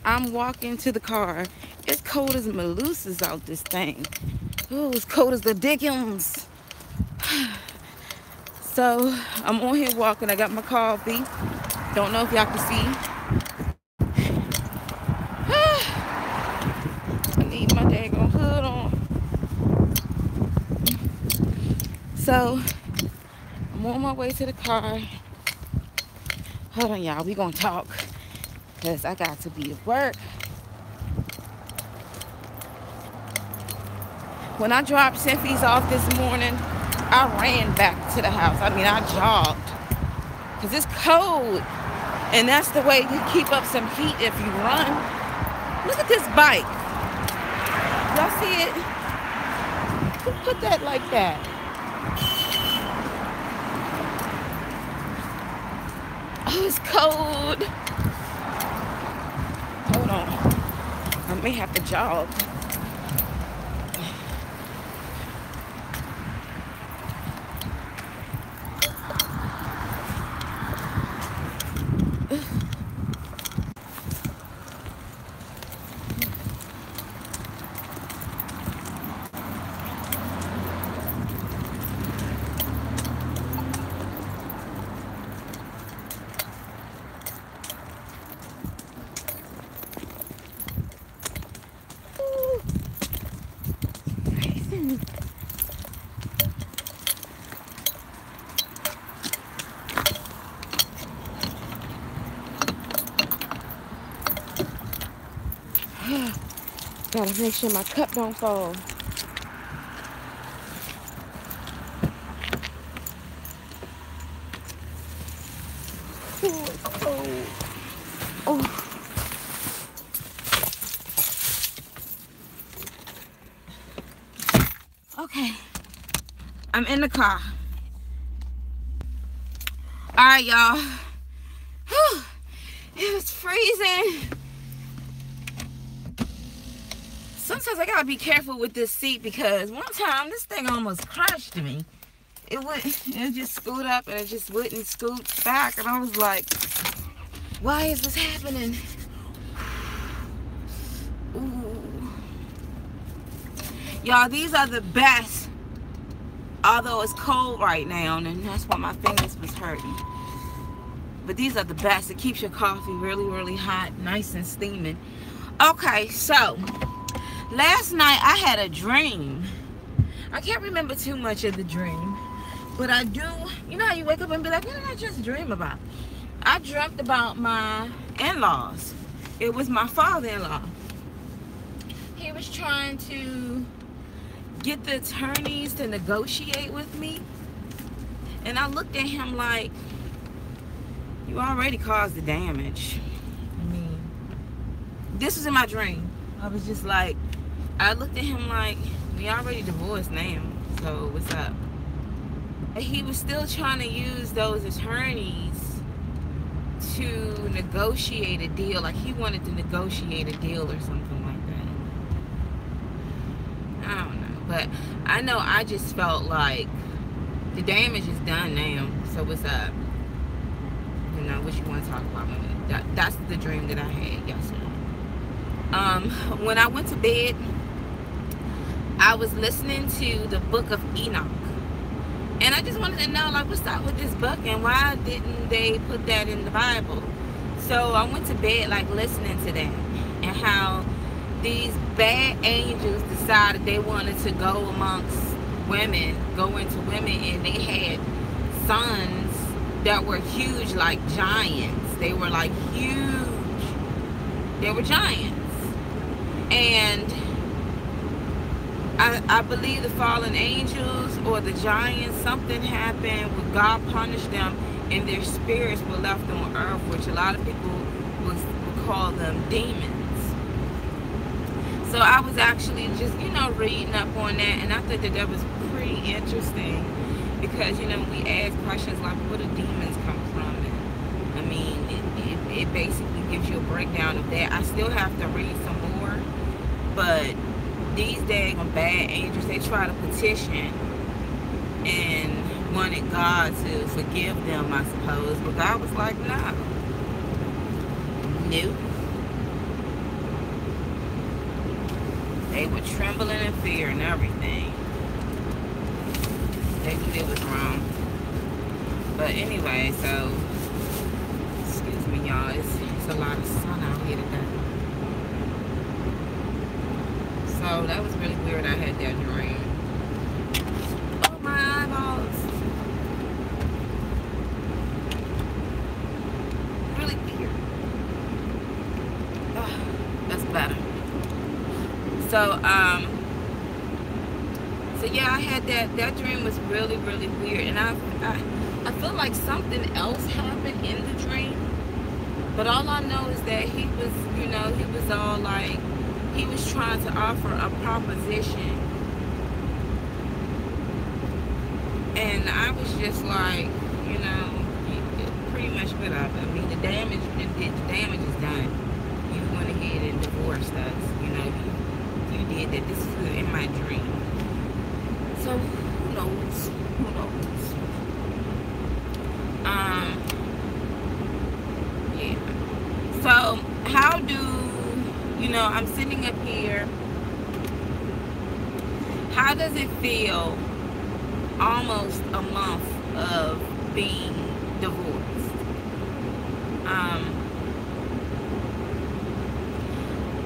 I'm walking to the car. It's cold as Melusa's out this thing. Oh, it's cold as the Dickens. So I'm on here walking. I got my coffee. Don't know if y'all can see. I need my daggone hood on. So I'm on my way to the car. Hold on, y'all. We gonna talk because I got to be at work. When I dropped Cynthia's off this morning, I ran back to the house. I mean, I jogged because it's cold, and that's the way you keep up some heat if you run. Look at this bike. Y'all see it? Who put that like that? Oh, it's cold. Hold on. I may have to jog. Gotta make sure my cup don't fall. Oh, it's cold. Oh. Okay. I'm in the car. Alright, y'all. It was freezing. Sometimes I gotta be careful with this seat because one time this thing almost crushed me. It just scoot up and it just wouldn't scoot back, and I was like, why is this happening? Ooh. Y'all, these are the best. Although it's cold right now, and that's why my fingers was hurting. But these are the best. It keeps your coffee really, really hot, nice and steaming. Okay, so last night I had a dream. I can't remember too much of the dream, but I do. You know how you wake up and be like, what did I just dream about? I dreamt about my in-laws. It was my father-in-law. He was trying to get the attorneys to negotiate with me, and I looked at him like, you already caused the damage. I mean, this was in my dream. I was just like, I looked at him like, we already divorced now, so what's up? And he was still trying to use those attorneys to negotiate a deal. Like he wanted to negotiate a deal or something like that. I don't know. But I know I just felt like the damage is done now, so what's up? You know, what you want to talk about? That's the dream that I had yesterday. When I went to bed, I was listening to the book of Enoch. And I just wanted to know, like, what's up with this book and why didn't they put that in the Bible? So I went to bed, like, listening to that and how these bad angels decided they wanted to go amongst women, go into women, and they had sons that were huge, like giants. They were like huge. They were giants. And I believe the fallen angels or the giants, something happened where God punished them and their spirits were left on earth, which a lot of people would call them demons. So I was actually just, you know, reading up on that, and I thought that that was pretty interesting because, you know, we ask questions like, where do demons come from? And, I mean, it basically gives you a breakdown of that. I still have to read some more, but these daggone bad angels, they try to petition and wanted God to forgive them, I suppose. But God was like, no. Nope. They were trembling in fear and everything. They knew they was wrong. But anyway, so, excuse me, y'all. It's a lot of sun out here today. So that was really weird. I had that dream. Oh, my eyeballs. Really weird. Oh, that's better. So, yeah, I had that dream was really, really weird. And I feel like something else happened in the dream. But all I know is that he was, you know, he was all like, he was trying to offer a proposition. And I was just like, you know, pretty much what I mean, the damage is done. You went ahead and divorced us. You know, you did that. This is in my dream. So who knows? Who knows? Yeah. So how do, you know, I'm sitting up here. How does it feel almost a month of being divorced?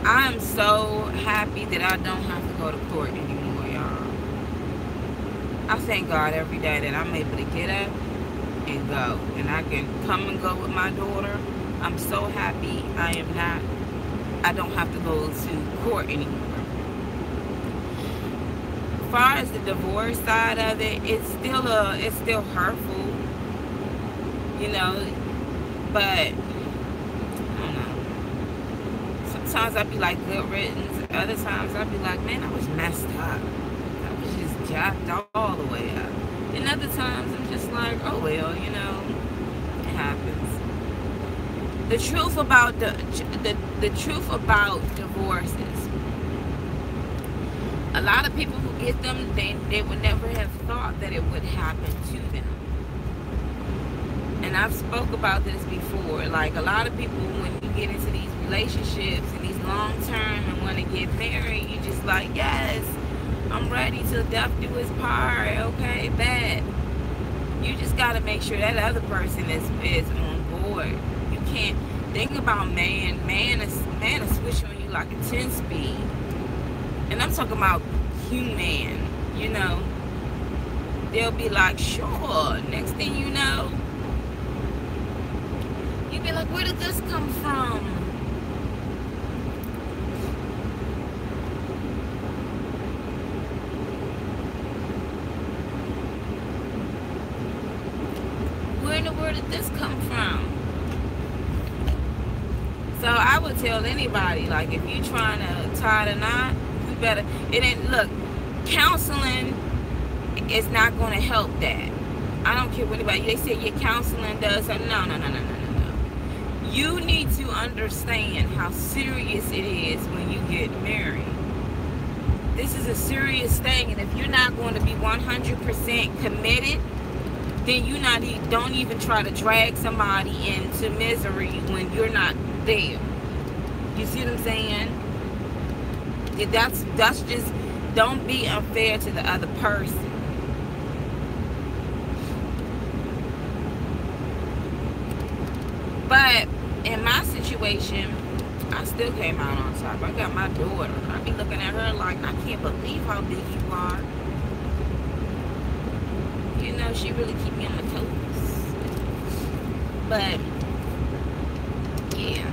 I'm so happy that I don't have to go to court anymore, y'all. I thank God every day that I'm able to get up and go. And I can come and go with my daughter. I'm so happy I don't have to go to court anymore. As far as the divorce side of it, it's still hurtful, you know, but I don't know. Sometimes I'd be like good riddance, other times I'd be like, man, I was messed up. I was just jacked all the way up. And other times I'm just like, oh well, you know, it happens. The truth about the truth about divorces. A lot of people who get them, they would never have thought that it would happen to them. And I've spoke about this before. Like a lot of people, when you get into these relationships and these long term and want to get married, you just like, yes, I'm ready till death do us part. Okay, bad. You just got to make sure that other person is on board. You can't think about man is switch on you like a 10-speed. And I'm talking about human, you know. They'll be like, sure. Next thing you know, you'll be like, where did this come from? Where in the world did this come from? So I would tell anybody, like, if you're trying to tie the knot, better. It ain't, look, counseling is not going to help that. I don't care what anybody, they say your counseling does. No. You need to understand how serious it is when you get married. This is a serious thing, and if you're not going to be 100% committed, then don't even try to drag somebody into misery when you're not there. You see what I'm saying? That's just, don't be unfair to the other person. But in my situation, I still came out on top. I got my daughter. I be looking at her like, I can't believe how big you are. You know, she really keep me on my toes. But yeah.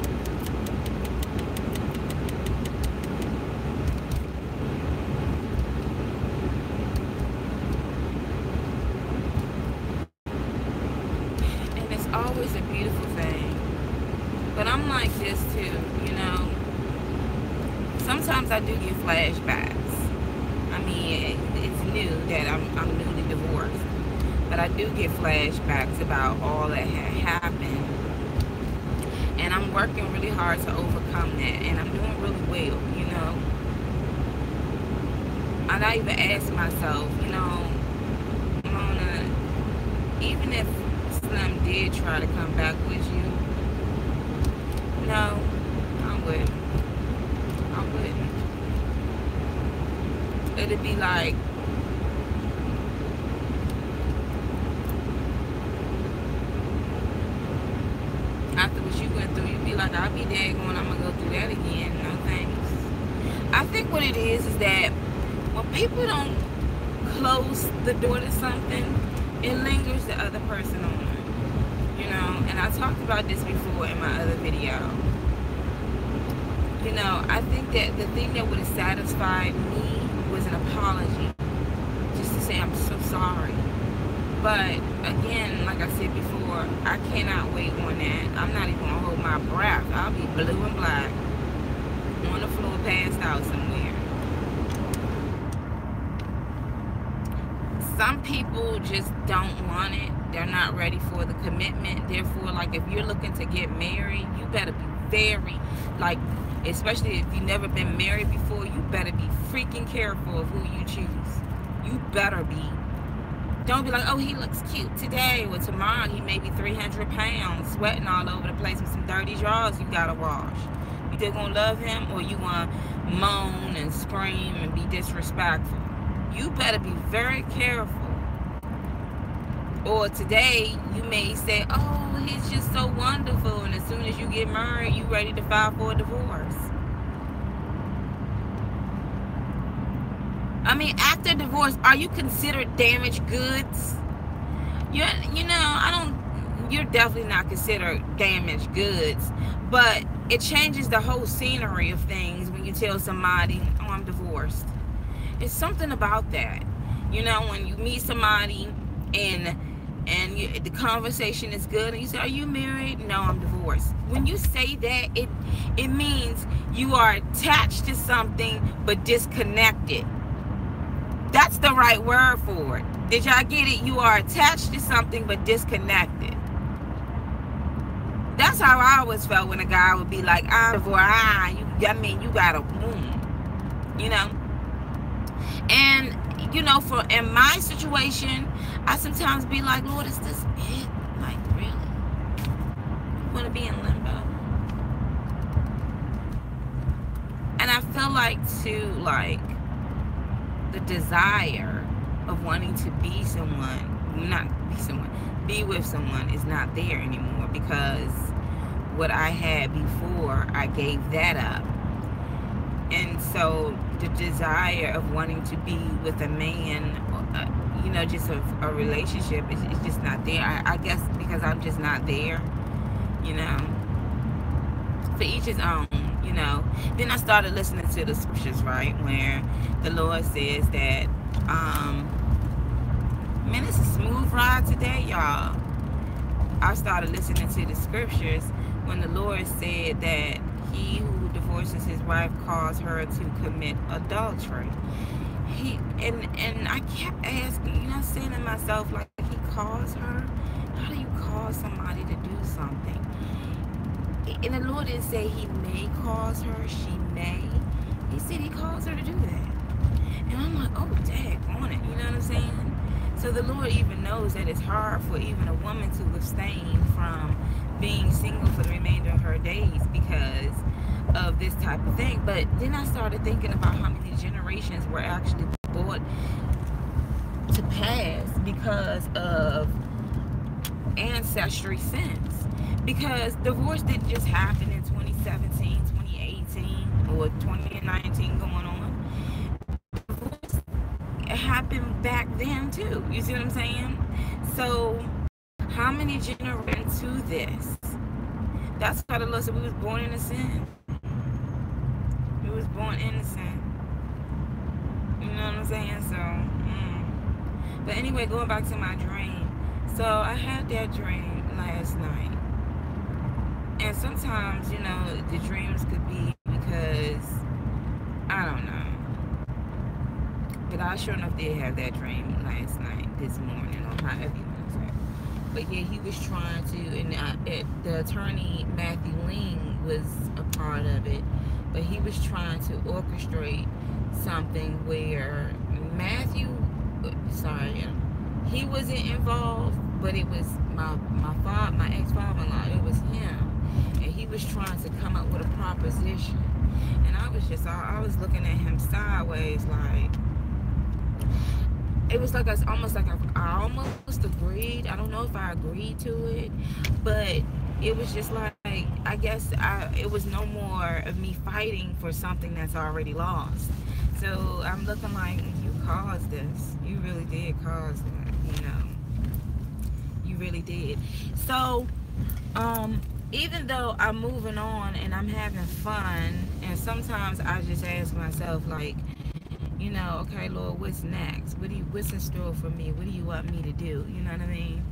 Always a beautiful thing. But I'm like this too, you know. Sometimes I do get flashbacks. I mean, it's new that I'm newly divorced. But I do get flashbacks about all that had happened. And I'm working really hard to overcome that. And I'm doing really well, you know. And I even ask myself, you know, Mona, even if Slim did try to come back with you, no, I wouldn't. it'd be like, after what you went through, you'd be like, I'll be daggone, I'm gonna go through that again. No thanks. I think what it is that when people don't close the door to something, it lingers the other person on. You know, and I talked about this before in my other video. You know, I think that the thing that would have satisfied me was an apology. Just to say I'm so sorry. But again, like I said before, I cannot wait on that. I'm not even gonna hold my breath. I'll be blue and black on the floor, passed out somewhere. Some people just don't want it. They're not ready for the commitment. Therefore, like, if you're looking to get married, you better be very, like, especially if you've never been married before, you better be freaking careful of who you choose. You better be. Don't be like, oh, he looks cute today, or tomorrow he may be 300 pounds, sweating all over the place with some dirty drawers you gotta wash. You still gonna love him, or you gonna moan and scream and be disrespectful? You better be very careful. Or today, you may say, oh, he's just so wonderful, and as soon as you get married, you ready to file for a divorce. I mean, after divorce, are you considered damaged goods? You know, you're definitely not considered damaged goods, but it changes the whole scenery of things when you tell somebody, oh, I'm divorced. It's something about that. You know, when you meet somebody and the conversation is good and you say, are you married? No, I'm divorced. When you say that, it means you are attached to something but disconnected. That's the right word for it. Did y'all get it? You are attached to something but disconnected. That's how I always felt when a guy would be like, I'm divorced. You got a wound. You know? And, you know, in my situation, I sometimes be like, Lord, is this it? Like, really? You want to be in limbo? And I feel like, too, like, the desire of wanting to be with someone is not there anymore, because what I had before, I gave that up. And so the desire of wanting to be with a man, you know, just a relationship is just not there. I guess because I'm just not there, you know. For each his own, you know. Then I started listening to the scriptures, right, where the Lord says that, man, it's a smooth ride today, y'all. I started listening to the scriptures when the Lord said that he who divorces his wife calls her to commit adultery. And I kept asking, you know, saying to myself, like, he calls her? How do you call somebody to do something? And the Lord didn't say he may cause her, she may. He said he calls her to do that. And I'm like, oh, daggone it, you know what I'm saying? So the Lord even knows that it's hard for even a woman to abstain from being single for the remainder of her days because of this type of thing. But then I started thinking about how many generations were actually brought to pass because of ancestry sins. Because divorce didn't just happen in 2017, 2018, or 2019 going on. Divorce happened back then too. You see what I'm saying? So how many generations to this? That's why the Lord said we was born in a sin. We was born in a sin. You know what I'm saying? So, But anyway, going back to my dream. So I had that dream last night. And sometimes, you know, the dreams could be because, I don't know. But I sure enough did have that dream last night, this morning, or however you want to say. But yeah, he was trying to, and the attorney, Matthew Ling, was a part of it. But he was trying to orchestrate something where he wasn't involved, but it was my ex-father-in-law, it was him. And he was trying to come up with a proposition. And I was looking at him sideways like, it was like almost like I almost agreed. I don't know if I agreed to it, but it was just like, I guess it was no more of me fighting for something that's already lost. So I'm looking like, you caused this. You really did cause that. You really did. So even though I'm moving on and I'm having fun, and sometimes I just ask myself, like, okay, Lord, what's next? What's in store for me? What do you want me to do? You know what I mean?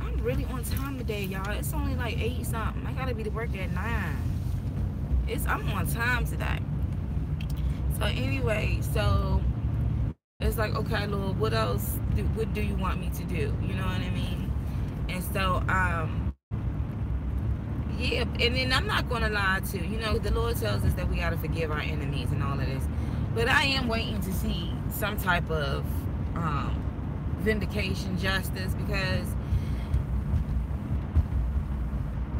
I'm really on time today, y'all. It's only like 8 something. I gotta be to work at 9. I'm on time today. So anyway, so it's like, okay, Lord, what else? What do you want me to do? You know what I mean? And so, yeah, and then I'm not gonna lie to you. The Lord tells us that we gotta forgive our enemies and all of this. But I am waiting to see some type of vindication, justice, because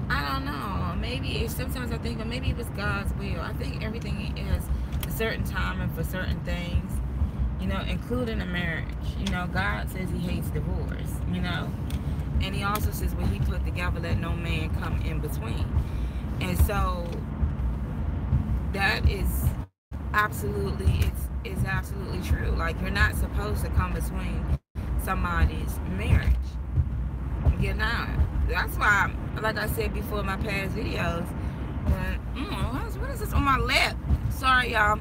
I don't know. Maybe sometimes I think, maybe it was God's will. I think everything has a certain time and for certain things, including a marriage. God says He hates divorce. And He also says, what He put together, let no man come in between. And so that is absolutely, it's absolutely true. Like, you're not supposed to come between somebody's marriage. You're not. That's why, like I said before in my past videos, what is this on my lip? Sorry, y'all.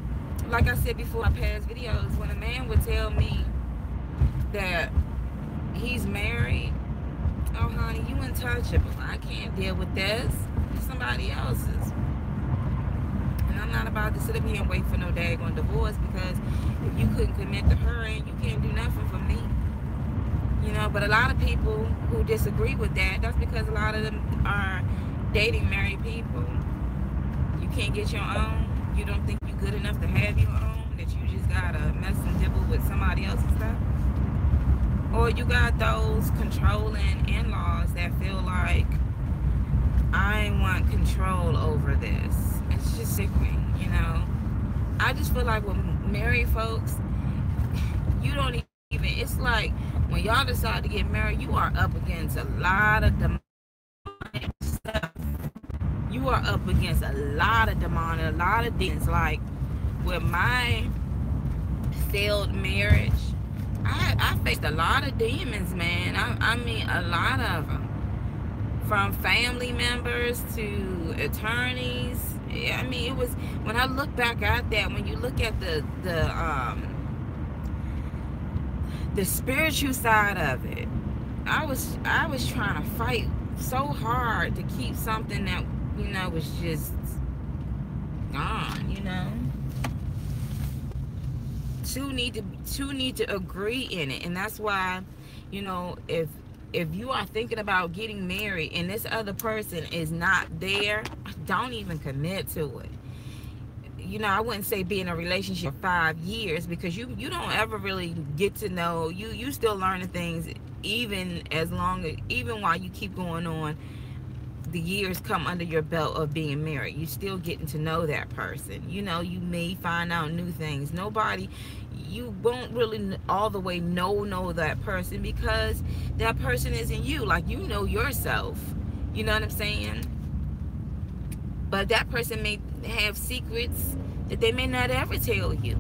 Like I said before in my past videos, when a man would tell me that he's married, oh honey, you untouchable. I can't deal with this. It's somebody else's. And I'm not about to sit up here and wait for no daggone divorce, because if you couldn't commit to her, and you can't do nothing for me. But a lot of people who disagree with that, that's because a lot of them are dating married people. You can't get your own. You don't think you're good enough to have your own, that you just gotta mess and dibble with somebody else's stuff. Or you got those controlling in-laws that feel like, I want control over this. It's just sickening, I just feel like with married folks, you don't even, it's like, when y'all decide to get married, you are up against a lot of demonic stuff. You are up against a lot of demonic, a lot of demons. Like, with my failed marriage, I faced a lot of demons, man. I mean, a lot of them. From family members to attorneys. I mean, it was, when I look back at that, when you look at the spiritual side of it, I was trying to fight so hard to keep something that, was just gone, Two need to agree in it. And that's why, if you are thinking about getting married and this other person is not there, don't even commit to it. I wouldn't say be in a relationship for 5 years, because you don't ever really get to know, you still learning things, even while you keep going on, the years come under your belt of being married. You still getting to know that person. You may find out new things. You won't really all the way know that person, because that person isn't you. Like, yourself. You know what I'm saying? But that person may have secrets that they may not ever tell you,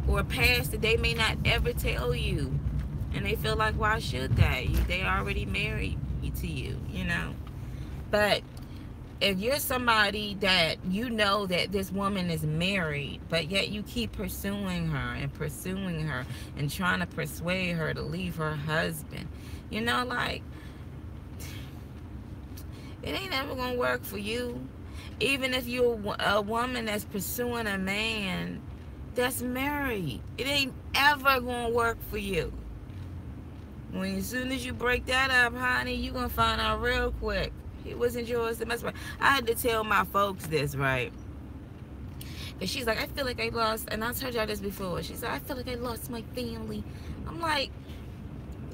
or a past that they may not ever tell you, and they feel like, why should they? They already married to you, But if you're somebody that that this woman is married, but yet you keep pursuing her and trying to persuade her to leave her husband, like, it ain't ever gonna work for you. Even if you're a woman that's pursuing a man that's married, it ain't ever gonna work for you. As soon as you break that up, honey, you're gonna find out real quick it wasn't yours to mess with. I had to tell my folks this, right? But she's like, I feel like I lost, and I told y'all this before, she's like, I feel like I lost my family. I'm like,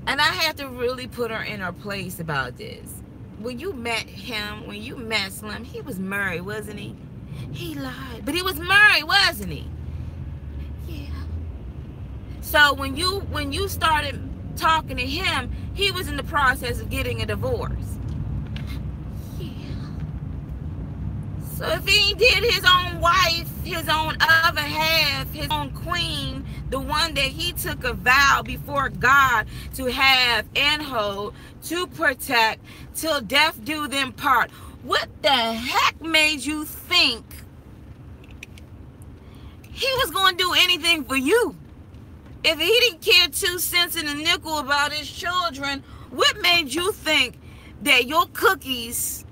and I had to really put her in her place about this. When you met him, when you met Slim, he was married, wasn't he? He lied, but he was married, wasn't he? Yeah. So when you started talking to him, he was in the process of getting a divorce. Yeah. So if he did his own wife, his own other half, his own queen, the one that he took a vow before God to have and hold, to protect, till death do them part, what the heck made you think he was going to do anything for you? If he didn't care 2 cents in a nickel about his children, what made you think that your cookies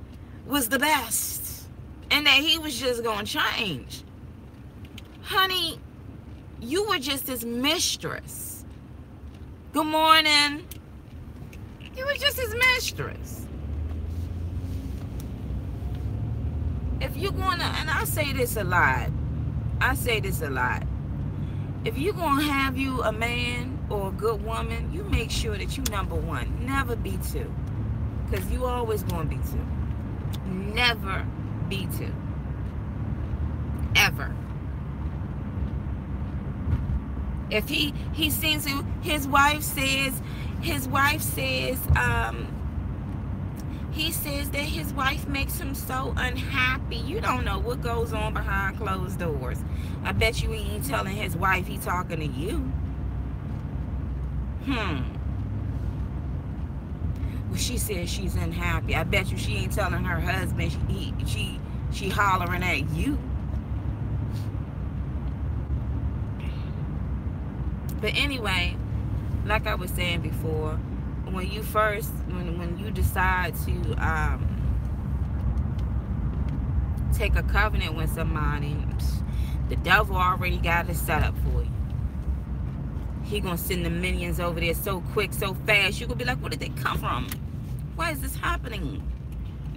was the best and that he was just going to change? Honey, you were just his mistress. Good morning. You were just his mistress. If you're going to, and I say this a lot, if you're going to have you a man or a good woman, you make sure that you number one. Never be two. Because you always going to be two. Never be two. Ever. If he seems to, his wife says he says that his wife makes him so unhappy. You don't know what goes on behind closed doors. I bet you he ain't telling his wife he talking to you. Well, she says she's unhappy. I bet you she ain't telling her husband she hollering at you. But anyway, like I was saying before, when you decide to take a covenant with somebody, the devil already got it set up for you. He gonna send the minions over there so quick, so fast. You gonna be like, where did they come from? Why is this happening?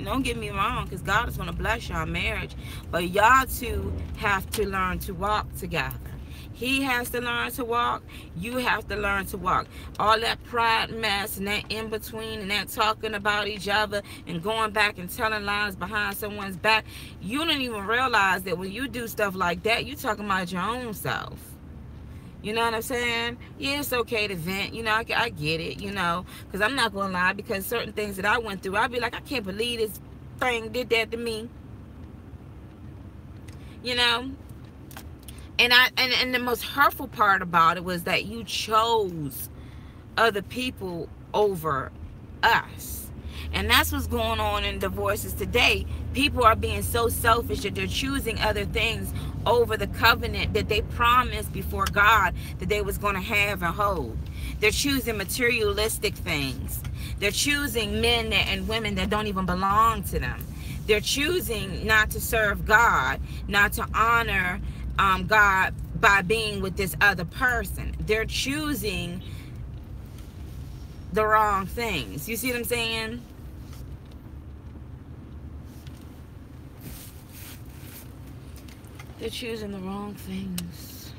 Don't get me wrong, because God is gonna bless your marriage, but y'all two have to learn to walk together. He has to learn to walk. You have to learn to walk. All that pride mess and that in between and that talking about each other and going back and telling lies behind someone's back. You don't even realize that when you do stuff like that, you're talking about your own self. You know what I'm saying? Yeah, it's okay to vent. You know, I get it, you know. Because I'm not going to lie, because certain things that I went through, I'd be like, I can't believe this thing did that to me. You know? And the most hurtful part about it was that you chose other people over us. And that's what's going on in divorces today. People are being so selfish that they're choosing other things over the covenant that they promised before God that they was going to have and hold. They're choosing materialistic things. They're choosing men and women that don't even belong to them. They're choosing not to serve God, not to honor God by being with this other person. They're choosing the wrong things. You see what I'm saying? They're choosing the wrong things.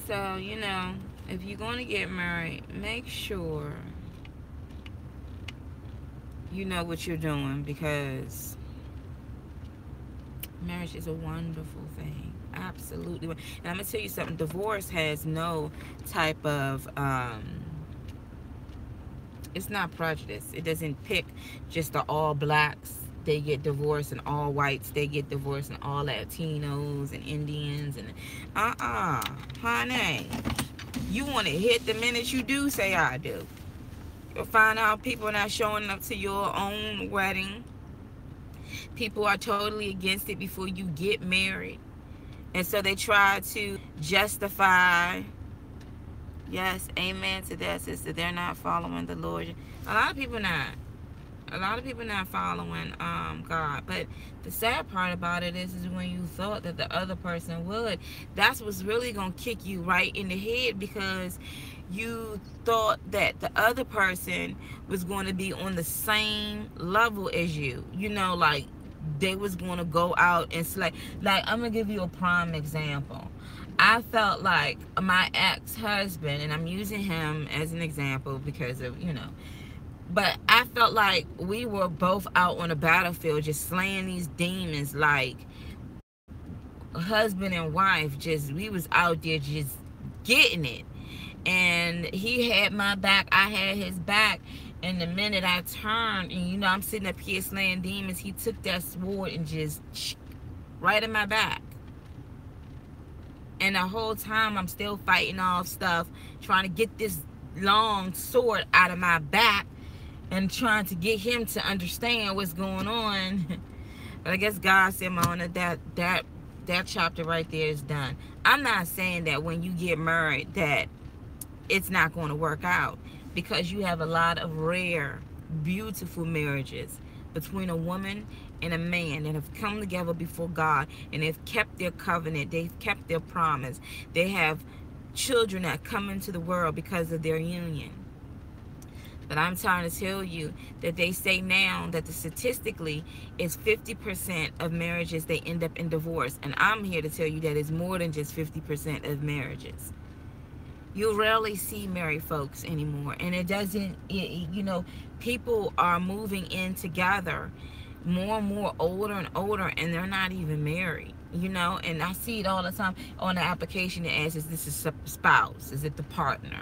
So, you know, if you're going to get married, make sure you know what you're doing, because marriage is a wonderful thing. Absolutely. And I'm going to tell you something. Divorce has no type of, it's not prejudice. It doesn't pick just the all blacks. They get divorced, and all whites, they get divorced, and all Latinos and Indians. And honey, you want to hit the minute you do say I do. You'll find out people are not showing up to your own wedding. People are totally against it before you get married. And so they try to justify, yes, amen to that, sister, they're not following the Lord. A lot of people not. A lot of people not following God. But the sad part about it is when you thought that the other person would, that's what's really going to kick you right in the head, because you thought that the other person was going to be on the same level as you. You know, like they was going to go out and slay. Like, I'm going to give you a prime example. I felt like my ex-husband, and I'm using him as an example because of, you know, but I felt felt like we were both out on a battlefield just slaying these demons, like husband and wife. Just, we was out there just getting it. And he had my back, I had his back. And the minute I turned, and you know, I'm sitting up here slaying demons, he took that sword and just right in my back. And the whole time I'm still fighting off stuff, trying to get this long sword out of my back and trying to get him to understand what's going on. But I guess God said, Mona, that chapter right there is done. I'm not saying that when you get married that it's not going to work out, because you have a lot of rare, beautiful marriages between a woman and a man that have come together before God, and they've kept their covenant, they've kept their promise. They have children that come into the world because of their union. But I'm trying to tell you that they say now that statistically it's 50% of marriages they end up in divorce. And I'm here to tell you that it's more than just 50% of marriages. You rarely see married folks anymore. And it doesn't, you know, people are moving in together more and more, older and older, and they're not even married, you know. And I see it all the time on the application. It asks, is this a spouse? Is it the partner?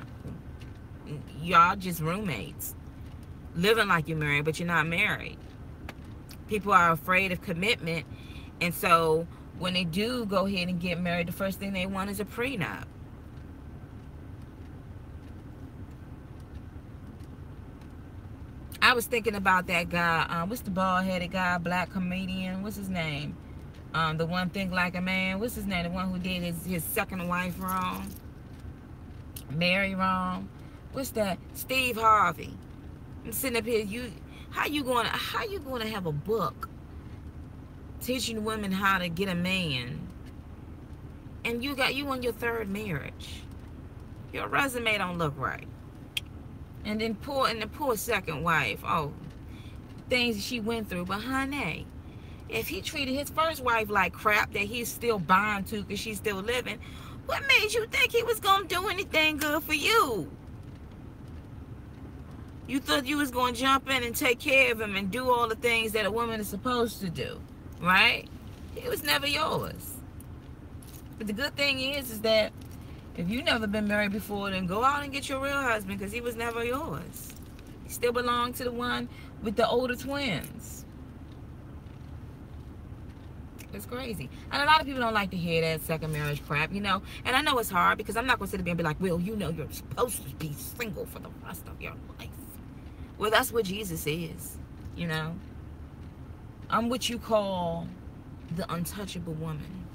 Y'all just roommates, living like you're married, but you're not married. People are afraid of commitment, and so when they do go ahead and get married, the first thing they want is a prenup. I was thinking about that guy, what's the bald-headed guy, black comedian, what's his name? The one thing like a man, what's his name? The one who did his second wife wrong, marry wrong. What's that? Steve Harvey. I'm sitting up here. How you going to have a book teaching women how to get a man, and you on your third marriage? Your resume don't look right. And then the poor second wife. Oh, things she went through. But honey, if he treated his first wife like crap that he's still buying to because she's still living, what made you think he was gonna do anything good for you? You thought you was going to jump in and take care of him and do all the things that a woman is supposed to do, right? He was never yours. But the good thing is that if you've never been married before, then go out and get your real husband, because he was never yours. He still belonged to the one with the older twins. It's crazy. And a lot of people don't like to hear that second marriage crap, you know. And I know it's hard, because I'm not going to sit there and be like, well, you know, you're supposed to be single for the rest of your life. Well, that's what Jesus is, you know. I'm what you call the untouchable woman.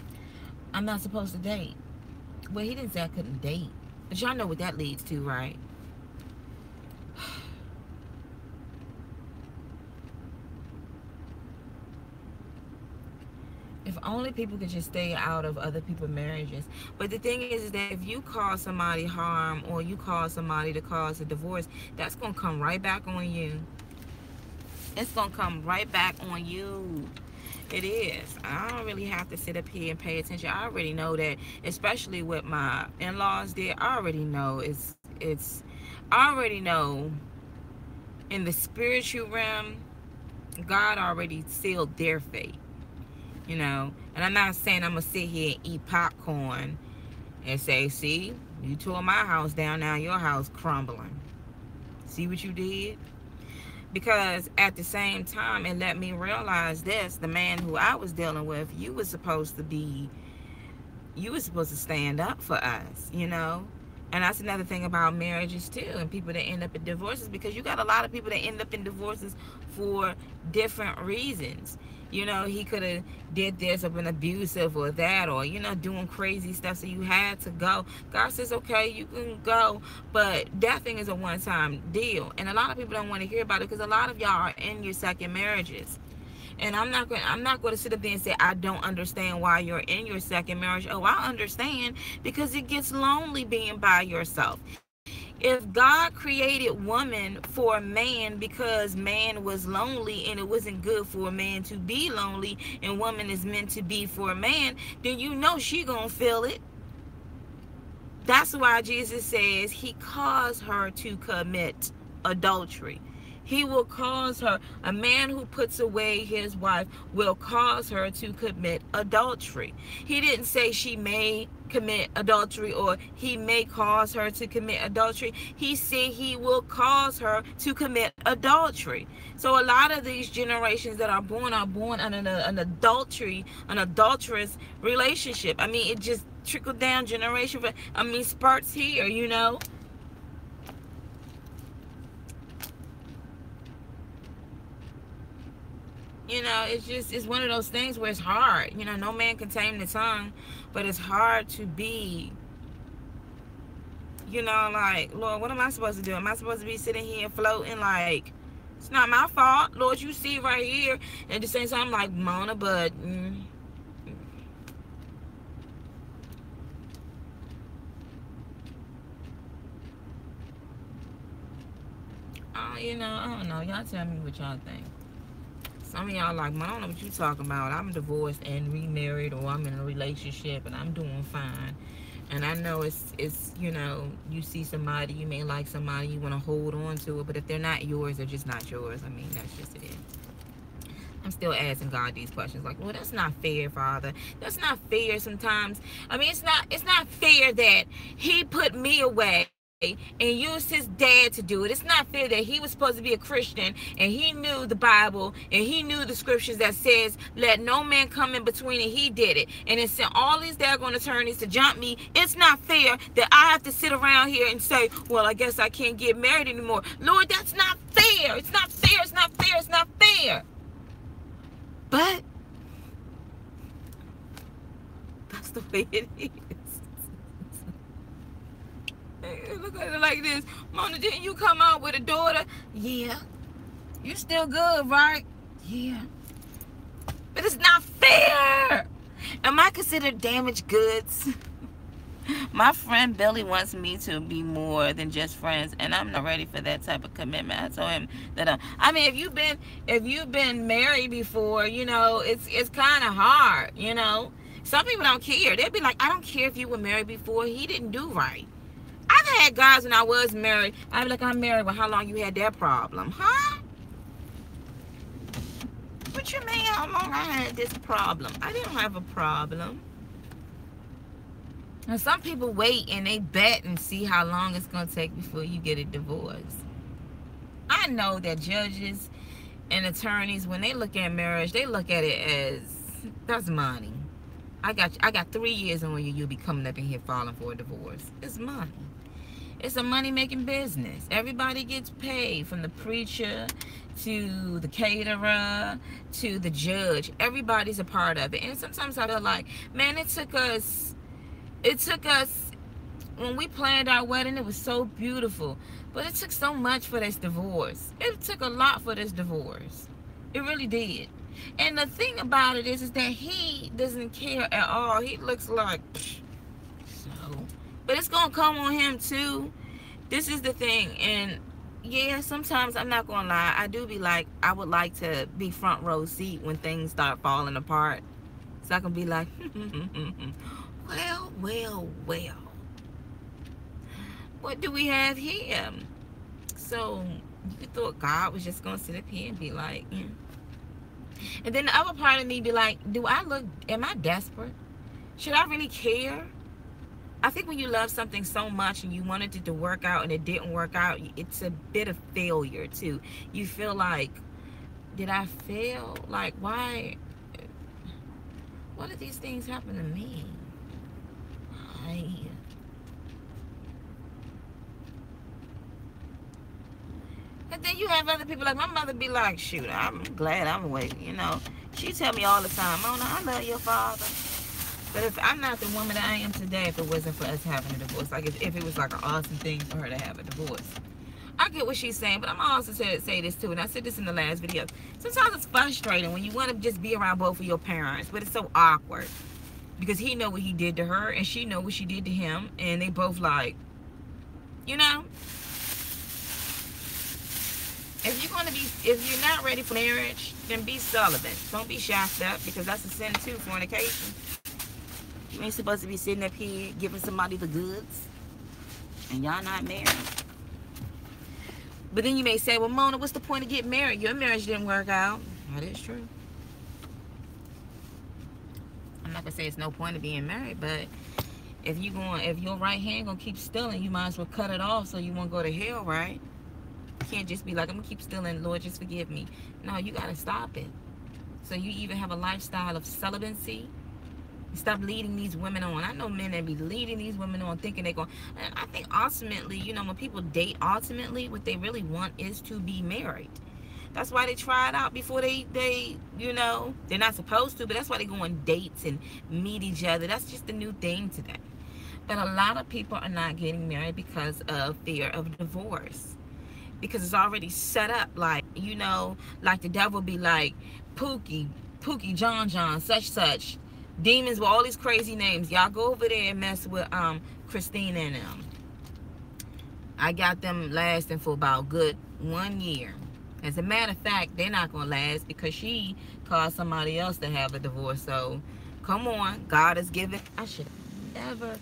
I'm not supposed to date. Well, he didn't say I couldn't date. But y'all know what that leads to, right? If only people could just stay out of other people's marriages. But the thing is that if you cause somebody harm, or you cause somebody to cause a divorce, that's going to come right back on you. It's going to come right back on you. It is. I don't really have to sit up here and pay attention. I already know that, especially with my in-laws there. I already know I already know in the spiritual realm, God already sealed their fate. You know, and I'm not saying I'm going to sit here and eat popcorn and say, see, you tore my house down, now your house crumbling. See what you did? Because at the same time, it let me realize this, the man who I was dealing with, you were supposed to stand up for us, you know? And that's another thing about marriages too, and people that end up in divorces, because you got a lot of people that end up in divorces for different reasons. You know, he could have did this or been abusive or that, or, you know, doing crazy stuff, so you had to go. God says, okay, you can go, but that thing is a one-time deal. And a lot of people don't want to hear about it, because a lot of y'all are in your second marriages. And I'm not going to sit up there and say, I don't understand why you're in your second marriage. Oh, I understand, because it gets lonely being by yourself. If God created woman for a man because man was lonely and it wasn't good for a man to be lonely, and woman is meant to be for a man, then you know she gonna feel it. That's why Jesus says he caused her to commit adultery. He will cause her, a man who puts away his wife will cause her to commit adultery. He didn't say she may commit adultery or he may cause her to commit adultery. He said he will cause her to commit adultery. So a lot of these generations that are born on an adulterous relationship. I mean, it just trickled down generation, I mean, spurts here, you know. You know, it's one of those things where it's hard. You know, no man can tame the tongue, but it's hard to be, you know, like, Lord, what am I supposed to do? Am I supposed to be sitting here floating like, it's not my fault, Lord, you see right here. And at the same time, I'm like, Mona, but you know, I don't know. Y'all tell me what y'all think. Some of y'all like, I don't know what you talking about. I'm divorced and remarried, or I'm in a relationship and I'm doing fine. And I know it's you know, you see somebody, you may like somebody, you want to hold on to it, but if they're not yours, they're just not yours. I mean, that's just it. I'm still asking God these questions, like, well, that's not fair, Father. That's not fair sometimes. I mean, it's not fair that he put me away and used his dad to do it. It's not fair that he was supposed to be a Christian and he knew the Bible and he knew the scriptures that says, let no man come in between, and he did it. And it sent all these daggone attorneys to jump me. It's not fair that I have to sit around here and say, well, I guess I can't get married anymore. Lord, that's not fair. It's not fair. It's not fair. It's not fair. But that's the way it is. Look at it like this. Mona, didn't you come out with a daughter? Yeah. You still good, right? Yeah. But it's not fair. Am I considered damaged goods? My friend Billy wants me to be more than just friends, and I'm not ready for that type of commitment. I told him that I mean, if you've been married before, you know, it's kind of hard, you know. Some people don't care. They'll be like, I don't care if you were married before. He didn't do right. I've had guys when I was married, I'd be like, I'm married, but how long you had that problem? Huh? What you mean how long I had this problem? I didn't have a problem. And some people wait and they bet and see how long it's going to take before you get a divorce. I know that judges and attorneys, when they look at marriage, they look at it as, that's money. I got 3 years on you, you'll be coming up in here filing for a divorce. It's money. It's a money-making business. Everybody gets paid, from the preacher to the caterer to the judge. Everybody's a part of it. And sometimes I feel like, man, it took us, when we planned our wedding, it was so beautiful. But it took so much for this divorce. It took a lot for this divorce. It really did. And the thing about it is that he doesn't care at all. He looks like, so. But it's going to come on him too. This is the thing. And yeah, sometimes, I'm not going to lie, I do be like, I would like to be front row seat when things start falling apart. So I can be like, well. What do we have here? So you thought God was just going to sit up here and be like, And then the other part of me be like, am I desperate? Should I really care? I think when you love something so much and you wanted it to work out and it didn't work out, it's a bit of failure too. You feel like, did I fail? Like, why? What did these things happen to me? And then you have other people, like my mother be like, shoot, I'm glad I'm awake, you know. She tell me all the time, Mona, I love your father. But if I'm not the woman that I am today, if it wasn't for us having a divorce, like if it was like an awesome thing for her to have a divorce. I get what she's saying, but I'm also say this too, and I said this in the last video. Sometimes it's frustrating when you want to just be around both of your parents, but it's so awkward. Because he know what he did to her, and she know what she did to him, and they both like, you know? If you're not ready for marriage, then be celibate. Don't be shacked up, because that's a sin too, fornication. You ain't supposed to be sitting up here giving somebody the goods, and y'all not married. But then you may say, well, Mona, what's the point of getting married? Your marriage didn't work out. That is true. I'm not gonna say it's no point of being married, but if your right hand gonna keep stealing, you might as well cut it off so you won't go to hell, right? You can't just be like, I'm gonna keep stealing, Lord, just forgive me. No, you gotta stop it. So you even have a lifestyle of celibacy. Stop leading these women on. I know men that be leading these women on thinking they're going. And I think ultimately, you know, when people date, ultimately what they really want is to be married. That's why they try it out before they you know, they're not supposed to, but that's why they go on dates and meet each other. That's just the new thing today. But a lot of people are not getting married because of fear of divorce. Because it's already set up, like, you know, like the devil be like, Pookie, John, such. Demons with all these crazy names. Y'all go over there and mess with Christina and them. I got them lasting for about good 1 year. As a matter of fact, they're not going to last because she caused somebody else to have a divorce. So, come on. God has given. I should have never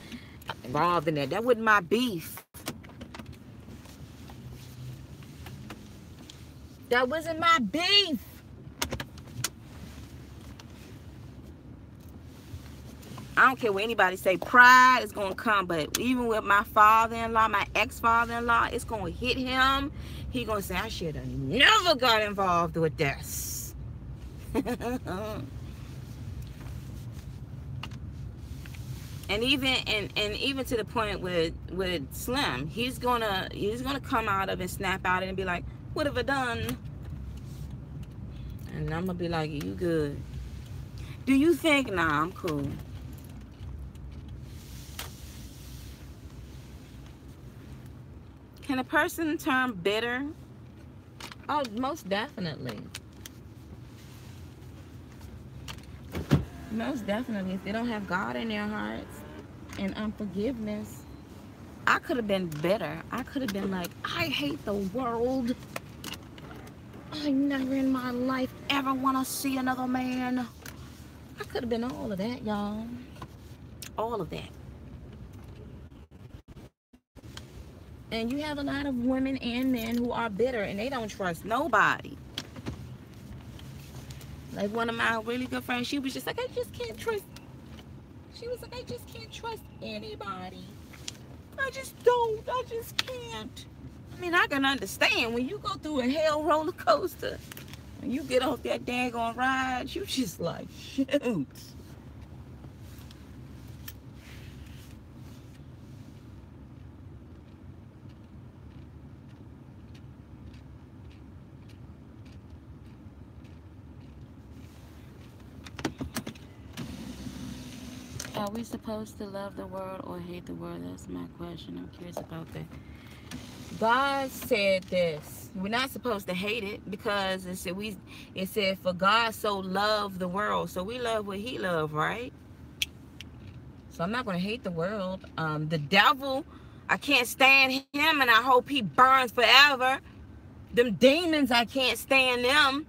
involved in that. That wasn't my beef. That wasn't my beef. I don't care what anybody say. Pride is going to come. But even with my father-in-law, my ex-father-in-law, it's going to hit him. He going to say, I should have never got involved with this. And even to the point with Slim, he's gonna come out of it and snap out of it and be like, what have I done? And I'm gonna be like, you good? Do you think? Nah, I'm cool. Can a person turn bitter? Oh, most definitely. Most definitely. If they don't have God in their hearts and unforgiveness, I could have been bitter. I could have been like, I hate the world. I never in my life ever want to see another man. I could have been all of that, y'all. All of that. And you have a lot of women and men who are bitter and they don't trust nobody. Like one of my really good friends, she was just like, I just can't trust. She was like, I just can't trust anybody. I just don't. I just can't. I mean, I can understand when you go through a hell roller coaster, when you get off that daggone ride, you just like, shoot. Are we supposed to love the world or hate the world? That's my question. I'm curious about that. God said this. We're not supposed to hate it because it said for God so loved the world. So we love what he loved, right? So I'm not going to hate the world. The devil, I can't stand him and I hope he burns forever. Them demons, I can't stand them.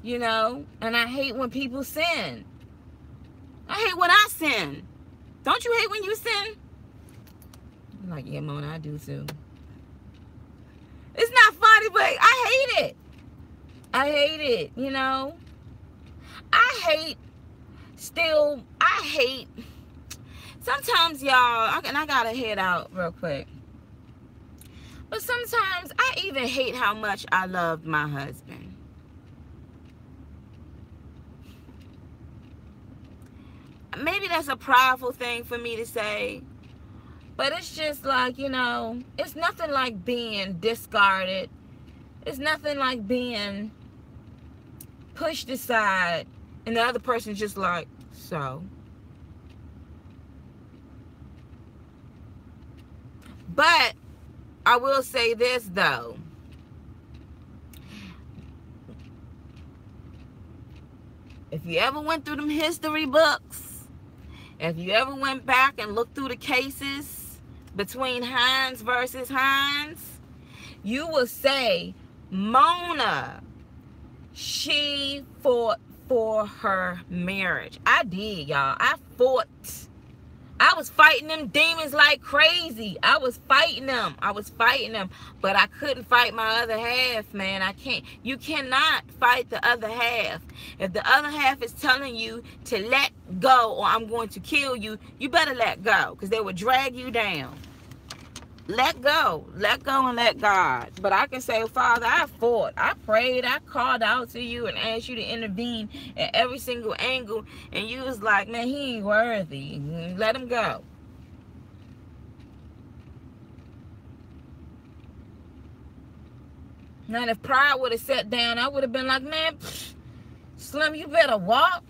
You know, and I hate when people sin. I hate when I sin. Don't you hate when you sin? I'm like, yeah, Mona, I do too. It's not funny, but I hate it. I hate it, you know. I hate, sometimes y'all, and I gotta head out real quick. But sometimes I even hate how much I loved my husband. Maybe that's a prideful thing for me to say, but it's just like, you know, it's nothing like being discarded. It's nothing like being pushed aside and the other person's just like, so. But I will say this though. If you ever went through them history books, if you ever went back and looked through the cases between Hines versus Hines, you will say Mona, she fought for her marriage. I did, y'all. I fought I was fighting them demons like crazy. I was fighting them. But I couldn't fight my other half, man. I can't. You cannot fight the other half. If the other half is telling you to let go or I'm going to kill you, you better let go, because they will drag you down. Let go and let God. But I can say, Father, I fought, I prayed, I called out to you and asked you to intervene at every single angle, and you was like, man, he ain't worthy. Let him go. Now, if pride would have sat down, I would have been like, man, Slim, you better walk.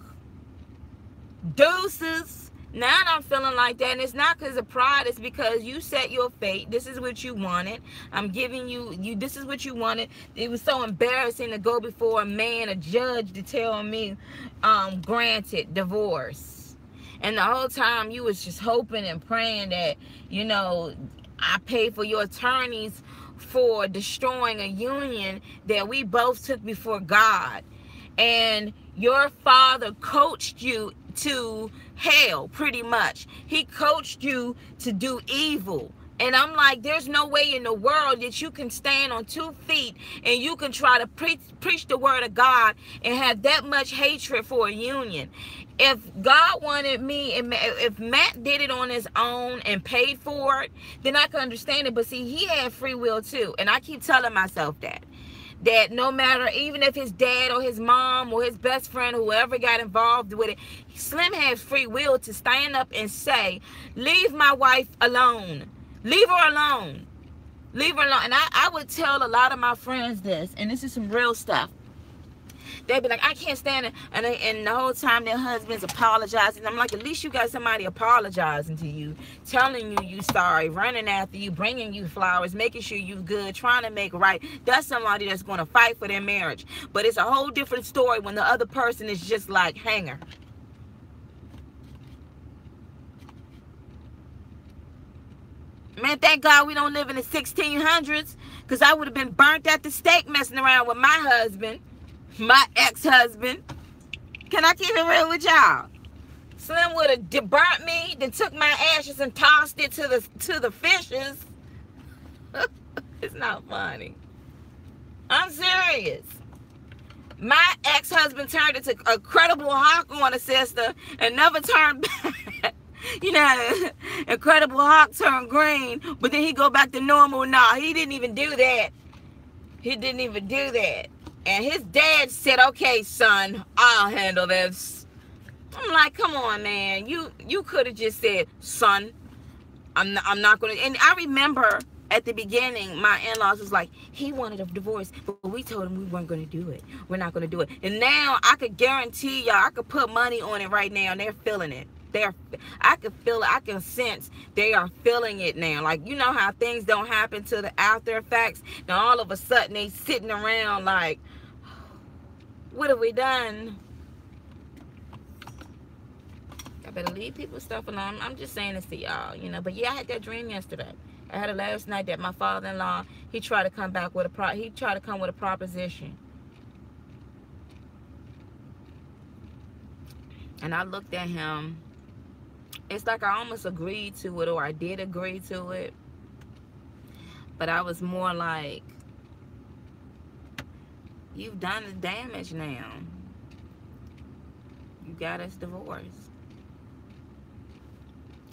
Deuces. Now I'm feeling like that, and it's not because of pride. It's because you set your fate. This is what you wanted. I'm giving you. This is what you wanted. It was so embarrassing to go before a man, a judge, to tell me, granted divorce. And the whole time you was just hoping and praying that, you know, I paid for your attorneys for destroying a union that we both took before God. And your father coached you to hell, pretty much. He coached you to do evil. And I'm like, there's no way in the world that you can stand on 2 feet and you can try to preach the word of God and have that much hatred for a union. If God wanted me, if Matt did it on his own and paid for it, then I can understand it. But see, he had free will too. And I keep telling myself that no matter, even if his dad or his mom or his best friend, whoever got involved with it, Slim had free will to stand up and say, leave my wife alone. Leave her alone. Leave her alone. And I would tell a lot of my friends this, and this is some real stuff. They'd be like, I can't stand it. And the whole time their husband's apologizing. I'm like, at least you got somebody apologizing to you, telling you sorry, running after you, bringing you flowers, making sure you good, trying to make right. That's somebody that's going to fight for their marriage. But it's a whole different story when the other person is just like, hanger. Man, thank God we don't live in the 1600s, because I would have been burnt at the stake messing around with my husband. My ex-husband. Can I keep it real with y'all? Slim would have burnt me, then took my ashes and tossed it to the fishes. It's not funny. I'm serious. My ex-husband turned into a Incredible Hawk on a sister and never turned back. You know, Incredible Hawk turned green, but then he go back to normal. No, he didn't even do that. He didn't even do that. And his dad said, okay, son, I'll handle this. I'm like, come on, man. You could have just said, son, I'm not going to. And I remember at the beginning, my in-laws was like, he wanted a divorce, but we told him we weren't going to do it. We're not going to do it. And now I could guarantee y'all, I could put money on it right now, and they're feeling it. I can feel it. I can sense they are feeling it now. Like, you know how things don't happen to the after effects. Now all of a sudden they sitting around like, what have we done? I better leave people's stuff alone. I'm just saying this to y'all, you know. But yeah, I had that dream yesterday. I had it last night that my father-in-law, he tried to come back with a proposition. And I looked at him. It's like I almost agreed to it, or I did agree to it. But I was more like, you've done the damage now. You got us divorced.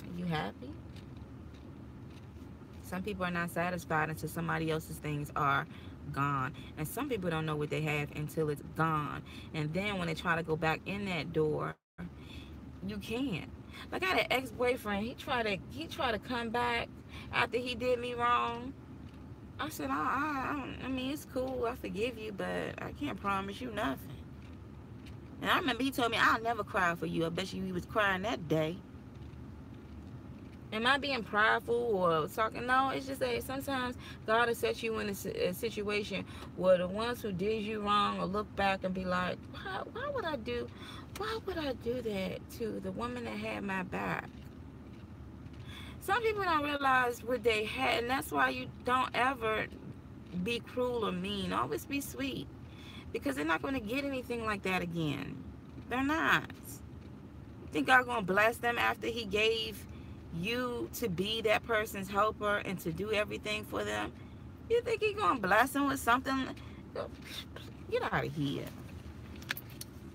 Are you happy? Some people are not satisfied until somebody else's things are gone. And some people don't know what they have until it's gone. And then when they try to go back in that door, you can't. Like, I had an ex-boyfriend. He tried to come back after he did me wrong. I said, I mean, it's cool. I forgive you, but I can't promise you nothing. And I remember he told me, I'll never cry for you. I bet you he was crying that day. Am I being prideful or talking? No, it's just that sometimes God will set you in a situation where the ones who did you wrong will look back and be like, why would I do that to the woman that had my back? Some people don't realize what they had, and that's why you don't ever be cruel or mean. Always be sweet, because they're not going to get anything like that again. They're not. You think God's going to bless them after he gave you to be that person's helper and to do everything for them, you think he's gonna bless them with something? Get out of here.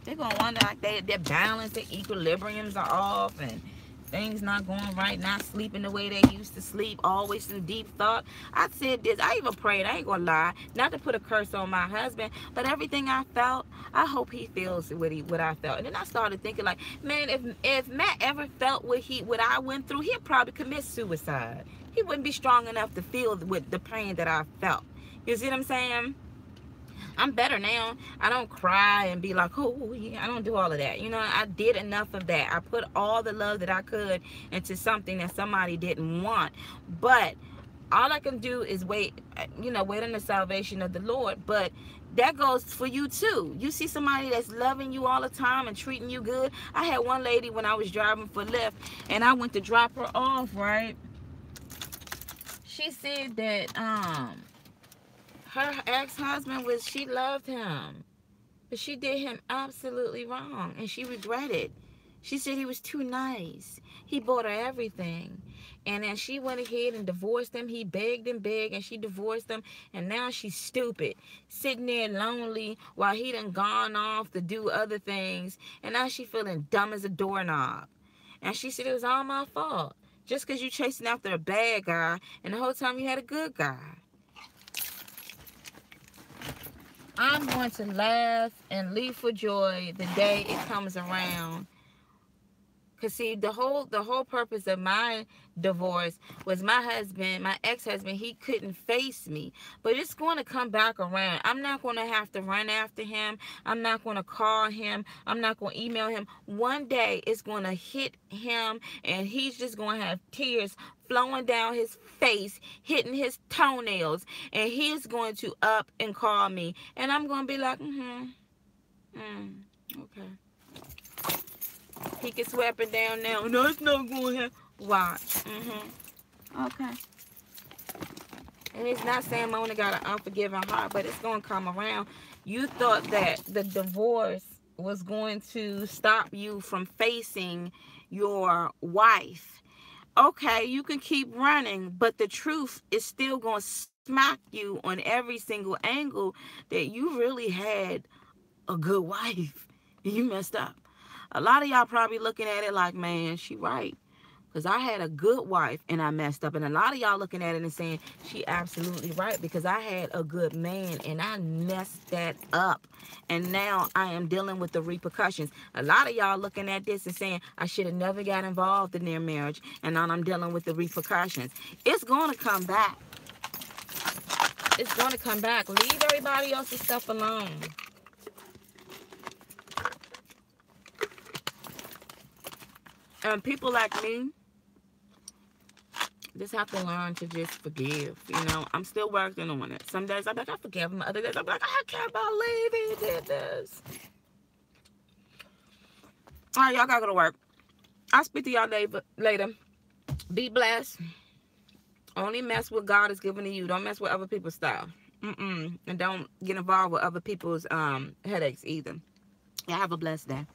They're gonna wonder like their balance, their equilibriums are off, and things not going right, not sleeping the way they used to sleep, always in deep thought. I said this, I even prayed, I ain't gonna lie, not to put a curse on my husband, but everything I felt, I hope he feels what I felt. And then I started thinking like, man, if Matt ever felt what I went through, he'd probably commit suicide. He wouldn't be strong enough to feel with the pain that I felt. You see what I'm saying? I'm better now. I don't cry and be like, oh, yeah, I don't do all of that. You know, I did enough of that. I put all the love that I could into something that somebody didn't want. But all I can do is wait, wait on the salvation of the Lord. But that goes for you too. You see somebody that's loving you all the time and treating you good. I had one lady when I was driving for Lyft, and I went to drop her off, right? She said that, her ex-husband she loved him, but she did him absolutely wrong, and she regretted. She said he was too nice. He bought her everything, and then she went ahead and divorced him. He begged and begged, and she divorced him, and now she's stupid, sitting there lonely while he done gone off to do other things, and now she feeling dumb as a doorknob. And she said it was all my fault, just because you chasing after a bad guy, and the whole time you had a good guy. I'm going to laugh and leap for joy the day it comes around. Because see, the whole purpose of my divorce was my ex-husband, he couldn't face me. But it's going to come back around. I'm not going to have to run after him. I'm not going to call him. I'm not going to email him. One day it's going to hit him, and he's just going to have tears flowing down his face, hitting his toenails, and he's going to up and call me. And I'm going to be like, okay. He can sweep it down now. No, it's not going to happen. Watch. Okay. And it's not saying Mona got an unforgiving heart, but it's going to come around. You thought that the divorce was going to stop you from facing your wife. Okay, you can keep running, but the truth is still going to smack you on every single angle that you really had a good wife. You messed up. A lot of y'all probably looking at it like, man, she right. Because I had a good wife and I messed up. And a lot of y'all looking at it and saying, she absolutely right. Because I had a good man and I messed that up. And now I am dealing with the repercussions. A lot of y'all looking at this and saying, I should have never got involved in their marriage. And now I'm dealing with the repercussions. It's going to come back. It's going to come back. Leave everybody else's stuff alone. And people like me just have to learn to just forgive. You know, I'm still working on it. Some days I'm like, I forgive him. Other days I'm like, I can't believe he did this. All right, y'all gotta go to work. I'll speak to y'all later. Be blessed. Only mess with God is given to you. Don't mess with other people's stuff. And don't get involved with other people's headaches either. Y'all have a blessed day.